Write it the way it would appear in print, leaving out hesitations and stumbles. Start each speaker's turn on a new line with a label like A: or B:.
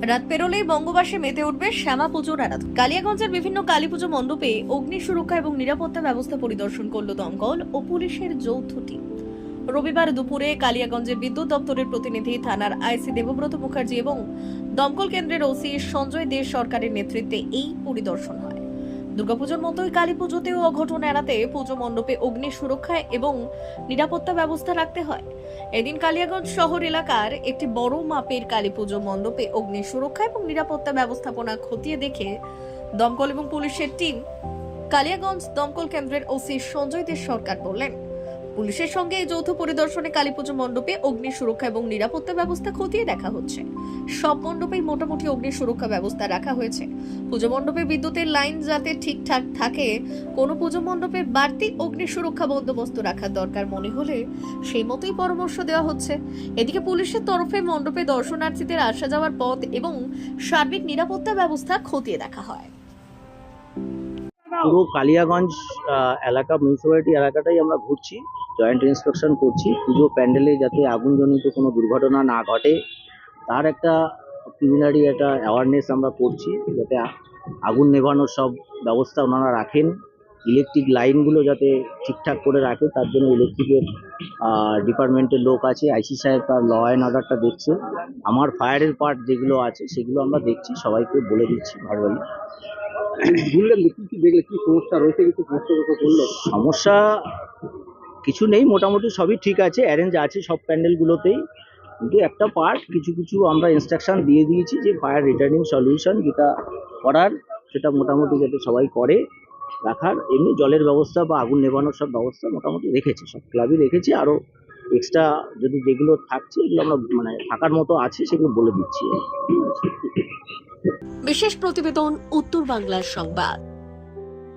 A: রাত পেরোলেই বঙ্গবাসে মেতে উঠবে শ্যামা পুজোর আরাধনা। কালিয়াগঞ্জের বিভিন্ন কালী পুজো মণ্ডপে অগ্নি সুরক্ষা এবং নিরাপত্তা ব্যবস্থা পরিদর্শন করল দমকল ও পুলিশের যৌথ টিম। রবিবার দুপুরে কালিয়াগঞ্জের বিদ্যুৎ দপ্তরের প্রতিনিধি, থানার আইসি দেবব্রত মুখার্জি এবং দমকল কেন্দ্রের ওসি সঞ্জয় দে সরকারের নেতৃত্বে এই পরিদর্শন হয়। দুর্গাপুজোর মতোই কালী পুজোতেও অঘটন এড়াতে পুজো মণ্ডপে অগ্নি সুরক্ষা এবং নিরাপত্তা ব্যবস্থা রাখতে হয়। এদিন কালিয়াগঞ্জ শহর এলাকার একটি বড় মাপের কালী পুজো মণ্ডপে অগ্নি সুরক্ষা এবং নিরাপত্তা ব্যবস্থাপনা খতিয়ে দেখে দমকল এবং পুলিশের টিম। কালিয়াগঞ্জ দমকল কেন্দ্রের ওসি সঞ্জয় দে সরকার বললেন, পুলিশের সঙ্গে এই যৌথ পরিদর্শনে কালীপুজো মণ্ডপে অগ্নি সুরক্ষা এবং নিরাপত্তা ব্যবস্থা খতিয়ে দেখা হচ্ছে। সব মণ্ডপেই মোটামুটি অগ্নি সুরক্ষা ব্যবস্থা রাখা হয়েছে। পুজো মণ্ডপে বিদ্যুতের লাইন যাতে ঠিকঠাক থাকে, কোনো পুজো মণ্ডপে বাড়তি অগ্নি সুরক্ষা বন্দোবস্ত রাখার দরকার মনে হলে সেই মতোই পরামর্শ দেওয়া হচ্ছে। এদিকে পুলিশের তরফে মণ্ডপে দর্শনার্থীদের আসা যাওয়ার পথ এবং সার্বিক নিরাপত্তা ব্যবস্থা খতিয়ে দেখা হয়।
B: পুরো কালিয়াগঞ্জ এলাকা, মিউনিসিপ্যালিটি এলাকাটাই আমরা ঘুরছি, জয়েন্ট ইন্সপেকশন করছি। পুজো প্যান্ডেলে যাতে আগুনজনিত কোনো দুর্ঘটনা না ঘটে তার একটা প্রিলিমিনারি একটা অ্যাওয়ারনেস আমরা করছি, যাতে আগুন নেভানোর সব ব্যবস্থা ওনারা রাখেন। ইলেকট্রিক লাইনগুলো যাতে ঠিকঠাক করে রাখে, তার জন্য ইলেকট্রিকের ডিপার্টমেন্টের লোক আছে। আইসি সাহেব তার ল অ্যান্ড অর্ডারটা দেখছে। আমার ফায়ারের পার্ট যেগুলো আছে সেগুলো আমরা দেখছি, সবাইকে বলে দিচ্ছি ভার্বালি।
C: বললেন যে কি দেখলে, কি সমস্যা রয়েছে, কিছু প্রশ্ন করলো?
B: সমস্যা কিছু নেই, মোটামুটি সবই ঠিক আছে, অ্যারেঞ্জ আছে সব প্যান্ডেলগুলোতেই। কিন্তু একটা পার্ট কিছু কিছু আমরা ইনস্ট্রাকশন দিয়ে দিয়েছি যে ফায়ার রিটার্নিং সলিউশন যেটা করার সেটা মোটামুটি যাতে সবাই করে রাখার। এমনি জলের ব্যবস্থা বা আগুন নেভানোর সব ব্যবস্থা মোটামুটি রেখেছে, সব ক্লাবই রেখেছে। আরও এক্সট্রা যদি যেগুলো থাকছে এগুলো আমরা থাকার মতো আছে সেগুলো বলে দিচ্ছি।
A: বিশেষ প্রতিবেদন, উত্তর বাংলার সংবাদ।